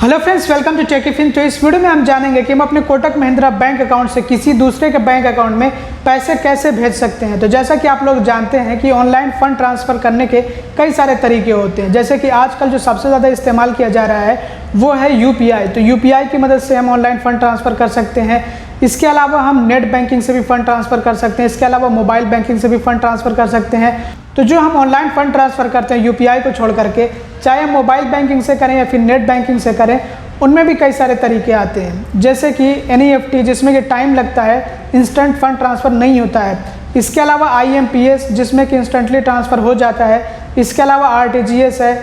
Hello friends, welcome to Techifin. तो इस video में हम जानेंगे कि हम अपने कोटक महिंद्रा बैंक अकाउंट से किसी दूसरे के बैंक अकाउंट में पैसे कैसे भेज सकते हैं। तो जैसा कि आप लोग जानते हैं कि ऑनलाइन फ़ंड ट्रांसफ़र करने के कई सारे तरीके होते हैं। जैसे कि आजकल जो सबसे ज़्यादा इस्तेमाल किया जा रहा है वो है यूपीआई। तो यूपीआई की मदद से हम ऑनलाइन फ़ंड ट्रांसफ़र कर सकते हैं। इसके अलावा हम नेट बैंकिंग से भी फ़ंड ट्रांसफ़र कर सकते हैं। इसके अलावा मोबाइल बैंकिंग से भी फ़ंड ट्रांसफ़र कर सकते हैं। तो जो हम ऑनलाइन फ़ंड ट्रांसफ़र करते हैं यूपीआई को छोड़ करके, चाहे हम मोबाइल बैंकिंग से करें या फिर नेट बैंकिंग से करें, उनमें भी कई सारे तरीके आते हैं। जैसे कि एनईएफटी, जिसमें कि टाइम लगता है, इंस्टेंट फ़ंड ट्रांसफ़र नहीं होता है। इसके अलावा आईएमपीएस, जिसमें कि इंस्टेंटली ट्रांसफ़र हो जाता है। इसके अलावा आरटीजीएस है,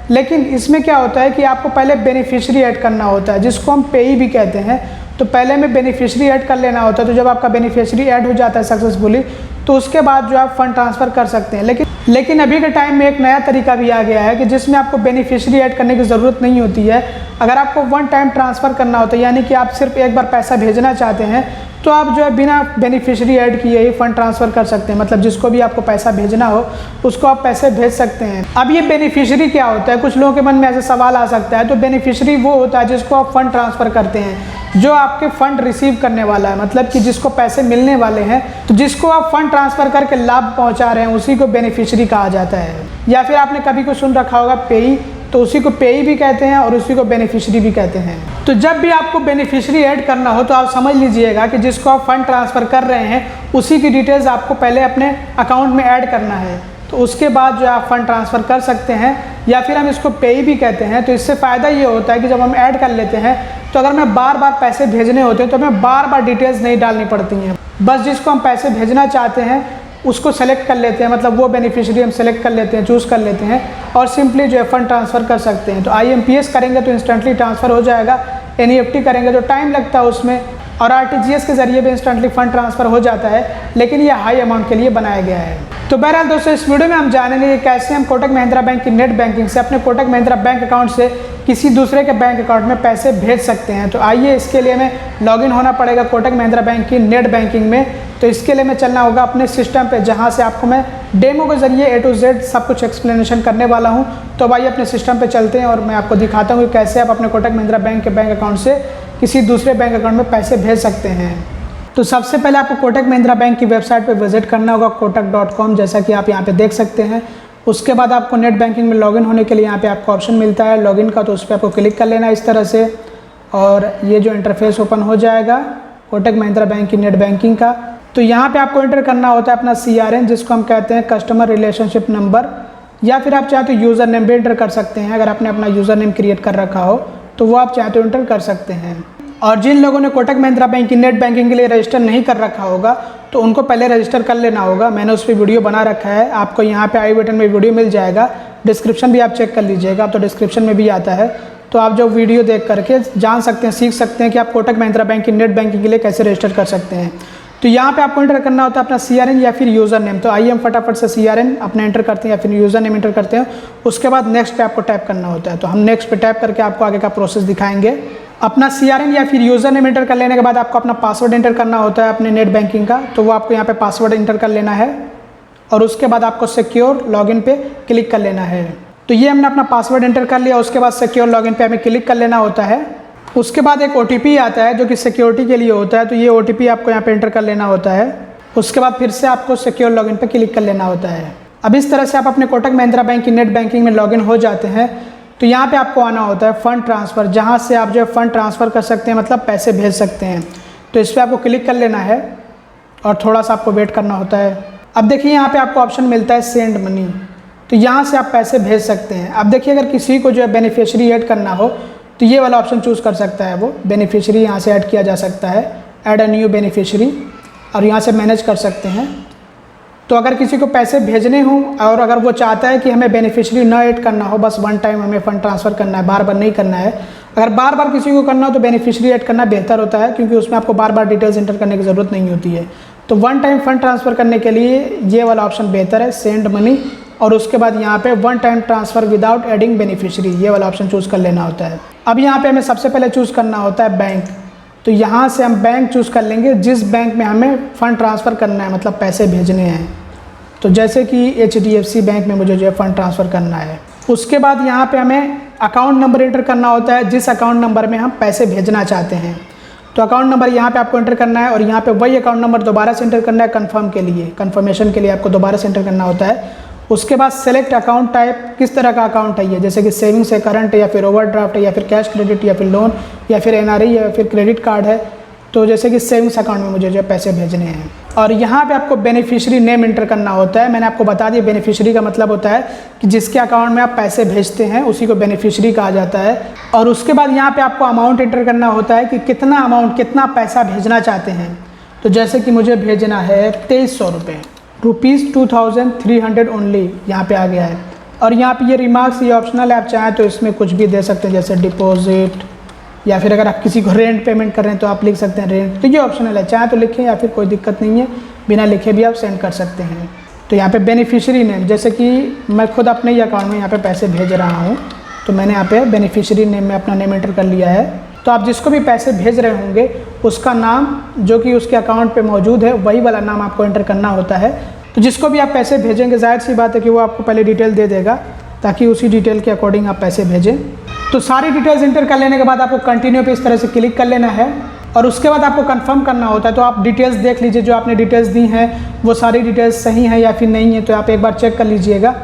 लेकिन इसमें क्या होता है कि आपको पहले बेनिफिशियरी ऐड करना होता है, जिसको हम पेई भी कहते हैं। तो पहले में बेनिफिशियरी ऐड कर लेना होता है। तो जब आपका बेनिफिशियरी ऐड हो जाता है सक्सेसफुली, तो उसके बाद जो आप फ़ंड ट्रांसफ़र कर सकते हैं। लेकिन अभी के टाइम में एक नया तरीका भी आ गया है कि जिसमें आपको बेनिफिशियरी ऐड करने की ज़रूरत नहीं होती है। अगर आपको वन टाइम ट्रांसफ़र करना होता है, यानी कि आप सिर्फ एक बार पैसा भेजना चाहते हैं, तो आप जो है बिना बेनिफिशियरी ऐड किए ही फ़ंड ट्रांसफ़र कर सकते हैं। मतलब जिसको भी आपको पैसा भेजना हो उसको आप पैसे भेज सकते हैं। अब ये बेनिफिशियरी क्या होता है, कुछ लोगों के मन में ऐसे सवाल आ सकता है। तो बेनिफिशियरी वो होता है जिसको आप फ़ंड ट्रांसफ़र करते हैं, जो आपके फ़ंड रिसीव करने वाला है, मतलब कि जिसको पैसे मिलने वाले हैं। तो जिसको आप फ़ंड ट्रांसफ़र करके लाभ पहुंचा रहे हैं, उसी को बेनिफिशियरी कहा जाता है। या फिर आपने कभी कुछ सुन रखा होगा पेई, तो उसी को पेई भी कहते हैं और उसी को बेनिफिशियरी भी कहते हैं। तो जब भी आपको बेनिफिशियरी ऐड करना हो तो आप समझ लीजिएगा कि जिसको आप फ़ंड ट्रांसफ़र कर रहे हैं उसी की डिटेल्स आपको पहले अपने अकाउंट में ऐड करना है। तो उसके बाद जो आप फ़ंड ट्रांसफ़र कर सकते हैं, या फिर हम इसको पेई भी कहते हैं। तो इससे फ़ायदा ये होता है कि जब हम ऐड कर लेते हैं तो अगर मैं बार बार पैसे भेजने होते हैं तो हमें बार बार डिटेल्स नहीं डालनी पड़ती हैं। बस जिसको हम पैसे भेजना चाहते हैं उसको सेलेक्ट कर लेते हैं, मतलब वो बेनिफिशियरी हम सेलेक्ट कर लेते हैं, चूज़ कर लेते हैं और सिंपली जो है फ़ंड ट्रांसफ़र कर सकते हैं। तो आईएमपीएस करेंगे तो इंस्टेंटली ट्रांसफ़र हो जाएगा, एनईएफटी करेंगे तो टाइम लगता है उसमें, और आरटीजीएस के ज़रिए भी इंस्टेंटली फ़ंड ट्रांसफ़र हो जाता है, लेकिन ये हाई अमाउंट के लिए बनाया गया है। तो बहरहाल दोस्तों, इस वीडियो में हम जानेंगे कि कैसे हम कोटक महिंद्रा बैंक की नेट बैंकिंग से अपने कोटक महिंद्रा बैंक अकाउंट से किसी दूसरे के बैंक अकाउंट में पैसे भेज सकते हैं। तो आइए, इसके लिए हमें लॉगिन होना पड़ेगा कोटक महिंद्रा बैंक की नेट बैंकिंग में। तो इसके लिए मैं चलना होगा अपने सिस्टम पे, जहाँ से आपको मैं डेमो के ज़रिए A to Z सब कुछ एक्सप्लेनेशन करने वाला हूँ। तो अब आइए अपने सिस्टम पे चलते हैं और मैं आपको दिखाता हूँ कि कैसे आप अपने कोटक महिंद्रा बैंक के बैंक अकाउंट से किसी दूसरे बैंक अकाउंट में पैसे भेज सकते हैं। तो सबसे पहले आपको कोटक महिंद्रा बैंक की वेबसाइट पे विजिट करना होगा, kotak.com, जैसा कि आप यहाँ पे देख सकते हैं। उसके बाद आपको नेट बैंकिंग में लॉगिन होने के लिए यहाँ पे आपको ऑप्शन मिलता है लॉगिन का, तो उस पर आपको क्लिक कर लेना है इस तरह से, और ये जो इंटरफेस ओपन हो जाएगा कोटक महिंद्रा बैंक की नेट बैंकिंग का। तो यहाँ पे आपको एंटर करना होता है अपना CRN, जिसको हम कहते हैं कस्टमर रिलेशनशिप नंबर, या फिर आप चाहे तो यूज़र नेम भी एंटर कर सकते हैं। अगर आपने अपना यूज़र नेम क्रिएट कर रखा हो तो वो आप चाहे तो एंटर कर सकते हैं। और जिन लोगों ने कोटक महिंद्रा बैंक की नेट बैंकिंग के लिए रजिस्टर नहीं कर रखा होगा तो उनको पहले रजिस्टर कर लेना होगा। मैंने उस पर वीडियो बना रखा है, आपको यहाँ पे आई बटन में वीडियो मिल जाएगा, डिस्क्रिप्शन भी आप चेक कर लीजिएगा, तो डिस्क्रिप्शन में भी आता है। तो आप जो वीडियो देख करके जान सकते हैं, सीख सकते हैं कि आप कोटक महिंद्रा बैंक की नेट बैंकिंग के लिए कैसे रजिस्टर कर सकते हैं। तो यहाँ पे आपको एंटर करना होता है अपना CRN या फिर यूज़र नेम। तो आइए हम फटाफट से CRN अपना एंटर करते हैं या फिर यूज़र नेम एंटर करते हैं। उसके बाद नेक्स्ट पे आपको टैप करना होता है। तो हम नेक्स्ट पे टैप करके आपको आगे का प्रोसेस दिखाएंगे। अपना CRN या फिर यूज़र नेम एंटर कर लेने के बाद आपको अपना पासवर्ड एंटर करना होता है अपने नेट बैंकिंग का। तो वो आपको यहाँ पे पासवर्ड एंटर कर लेना है और उसके बाद आपको सिक्योर लॉगिन पे क्लिक कर लेना है। तो ये हमने अपना पासवर्ड एंटर कर लिया। उसके बाद सिक्योर लॉगिन पे हमें क्लिक कर लेना होता है। उसके बाद एक OTP आता है जो कि सिक्योरिटी के लिए होता है। तो ये OTP आपको यहाँ पे एंटर कर लेना होता है। उसके बाद फिर से आपको सिक्योर लॉगिन पे क्लिक कर लेना होता है। अब इस तरह से आप अपने कोटक महिंद्रा बैंक की नेट बैंकिंग में लॉगिन हो जाते हैं। तो यहाँ पे आपको आना होता है फ़ंड ट्रांसफ़र, जहाँ से आप जो है फ़ंड ट्रांसफ़र कर सकते हैं, मतलब पैसे भेज सकते हैं। तो इस पर आपको क्लिक कर लेना है और थोड़ा सा आपको वेट करना होता है। अब देखिए, यहाँ पे आपको ऑप्शन मिलता है सेंड मनी। तो यहाँ से आप पैसे भेज सकते हैं। अब देखिए, अगर किसी को जो है बेनिफिशियरी ऐड करना हो तो ये वाला ऑप्शन चूज़ कर सकता है। वो बेनिफिशियरी यहाँ से ऐड किया जा सकता है, ऐड अ न्यू बेनिफिशियरी, और यहाँ से मैनेज कर सकते हैं। तो अगर किसी को पैसे भेजने हों और अगर वो चाहता है कि हमें बेनिफिशियरी ना ऐड करना हो, बस वन टाइम हमें फ़ंड ट्रांसफ़र करना है, बार बार नहीं करना है। अगर बार बार किसी को करना हो तो बेनिफिशियरी ऐड करना बेहतर होता है, क्योंकि उसमें आपको बार बार डिटेल्स एंटर करने की ज़रूरत नहीं होती है। तो वन टाइम फ़ंड ट्रांसफ़र करने के लिए ये वाला ऑप्शन बेहतर है, सेंड मनी। और उसके बाद यहाँ पे one time transfer without adding beneficiary, ये वाला ऑप्शन चूज़ कर लेना होता है। अब यहाँ पे हमें सबसे पहले चूज़ करना होता है बैंक। तो यहाँ से हम बैंक चूज़ कर लेंगे जिस बैंक में हमें फ़ंड ट्रांसफ़र करना है, मतलब पैसे भेजने हैं। तो जैसे कि HDFC बैंक में मुझे जो है फ़ंड ट्रांसफ़र करना है। उसके बाद यहाँ पे हमें अकाउंट नंबर एंटर करना होता है जिस अकाउंट नंबर में हम पैसे भेजना चाहते हैं। तो अकाउंट नंबर यहाँ पे आपको एंटर करना है और यहाँ पे वही अकाउंट नंबर दोबारा से एंटर करना है कन्फर्मेशन के लिए आपको दोबारा से एंटर करना होता है। उसके बाद सेलेक्ट अकाउंट टाइप, किस तरह का अकाउंट है ये, जैसे कि सेविंग्स है, करंट है, या फिर ओवरड्राफ्ट है, या फिर कैश क्रेडिट, या फिर लोन, या फिर एनआरई, या फिर क्रेडिट कार्ड है। तो जैसे कि सेविंग्स अकाउंट में मुझे जो पैसे भेजने हैं। और यहाँ पे आपको बेनिफिशियरी नेम एंटर करना होता है। मैंने आपको बता दिया बेनिफिशियरी का मतलब होता है कि जिसके अकाउंट में आप पैसे भेजते हैं उसी को बेनिफिशियरी कहा जाता है। और उसके बाद यहाँ पे आपको अमाउंट एंटर करना होता है कि कितना अमाउंट, कितना पैसा भेजना चाहते हैं। तो जैसे कि मुझे भेजना है 2300 रुपये, ₹2300 ओनली, यहाँ पे आ गया है। और यहाँ पे ये रिमार्क्स, ये ऑप्शनल है, आप चाहें तो इसमें कुछ भी दे सकते हैं, जैसे डिपॉजिट, या फिर अगर आप किसी को रेंट पेमेंट कर रहे हैं तो आप लिख सकते हैं रेंट। तो ये ऑप्शनल है, चाहे तो लिखें या फिर कोई दिक्कत नहीं है, बिना लिखे भी आप सेंड कर सकते हैं। तो यहाँ पे बेनिफिशियरी नेम, जैसे कि मैं खुद अपने ही अकाउंट में यहाँ पे पैसे भेज रहा हूँ, तो मैंने यहाँ पे बेनिफिशियरी नेम में अपना नेम एंटर कर लिया है। तो आप जिसको भी पैसे भेज रहे होंगे उसका नाम जो कि उसके अकाउंट पे मौजूद है वही वाला नाम आपको एंटर करना होता है। तो जिसको भी आप पैसे भेजेंगे जाहिर सी बात है कि वो आपको पहले डिटेल दे देगा, ताकि उसी डिटेल के अकॉर्डिंग आप पैसे भेजें। तो सारी डिटेल्स एंटर कर लेने के बाद आपको कंटिन्यू पे इस तरह से क्लिक कर लेना है और उसके बाद आपको कंफर्म करना होता है। तो आप डिटेल्स देख लीजिए, जो आपने डिटेल्स दी हैं वो सारी डिटेल्स सही हैं या फिर नहीं है, तो आप एक बार चेक कर लीजिएगा।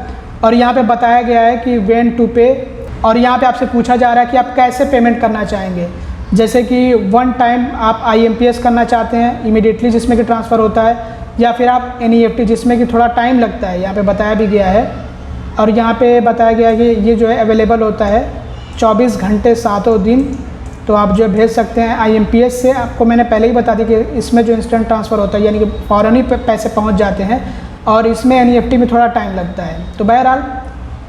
और यहाँ पे बताया गया है कि व्हेन टू पे, और यहाँ पे आपसे पूछा जा रहा है कि आप कैसे पेमेंट करना चाहेंगे। जैसे कि वन टाइम आप IMPS करना चाहते हैं इमीडिएटली, जिसमें कि ट्रांसफ़र होता है, या फिर आप NEFT जिसमें कि थोड़ा टाइम लगता है, यहाँ पे बताया भी गया है। और यहाँ पे बताया गया है कि ये जो है अवेलेबल होता है 24 घंटे 7 दिन। तो आप जो भेज सकते हैं IMPS से, आपको मैंने पहले ही बता दी कि इसमें जो इंस्टेंट ट्रांसफ़र होता है यानी कि फ़ौरन ही पैसे पहुँच जाते हैं, और इसमें NEFT में थोड़ा टाइम लगता है। तो बहरहाल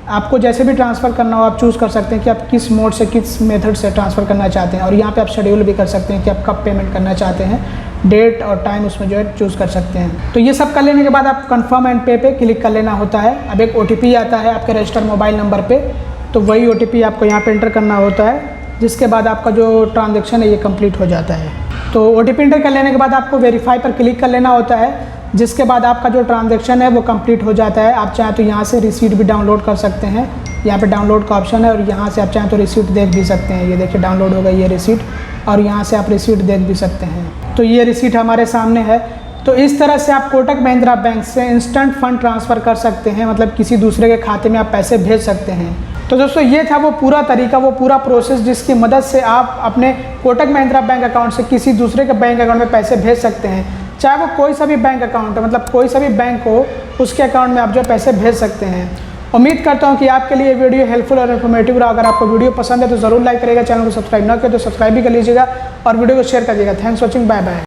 आपको जैसे भी ट्रांसफ़र करना हो आप चूज़ कर सकते हैं कि आप किस मोड से, किस मेथड से ट्रांसफ़र करना चाहते हैं। और यहाँ पे आप शेड्यूल भी कर सकते हैं कि आप कब पेमेंट करना चाहते हैं, डेट और टाइम उसमें जो है चूज़ कर सकते हैं। तो ये सब कर लेने के बाद आप कन्फर्म एंड पे क्लिक कर लेना होता है। अब एक OTP आता है आपके रजिस्टर्ड मोबाइल नंबर पर, तो वही OTP आपको यहाँ पर एंटर करना होता है, जिसके बाद आपका जो ट्रांजेक्शन है ये कंप्लीट हो जाता है। तो OTP एंटर कर लेने के बाद आपको वेरीफाई पर क्लिक कर लेना होता है, जिसके बाद आपका जो ट्रांजैक्शन है वो कंप्लीट हो जाता है। आप चाहें तो यहाँ से रिसीट भी डाउनलोड कर सकते हैं, यहाँ पे डाउनलोड का ऑप्शन है, और यहाँ से आप चाहें तो रिसीट देख भी सकते हैं। ये देखिए डाउनलोड हो गई ये रिसीट, और यहाँ से आप रिसीट देख भी सकते हैं। तो ये रिसीट हमारे सामने है। तो इस तरह से आप कोटक महिंद्रा बैंक से इंस्टेंट फ़ंड ट्रांसफ़र कर सकते हैं, मतलब किसी दूसरे के खाते में आप पैसे भेज सकते हैं। तो दोस्तों ये था वो पूरा तरीका, वो पूरा प्रोसेस जिसकी मदद से आप अपने कोटक महिंद्रा बैंक अकाउंट से किसी दूसरे के बैंक अकाउंट में पैसे भेज सकते हैं, चाहे वो कोई सा भी बैंक अकाउंट है, मतलब कोई सा भी बैंक हो उसके अकाउंट में आप जो पैसे भेज सकते हैं। उम्मीद करता हूँ कि आपके लिए वीडियो हेल्पफुल और इन्फॉर्मेटिव रहा। अगर आपको वीडियो पसंद है तो ज़रूर लाइक करिएगा, चैनल को सब्सक्राइब ना करें तो सब्सक्राइब भी कर लीजिएगा और वीडियो को शेयर करिएगा। Thanks for watching, bye bye.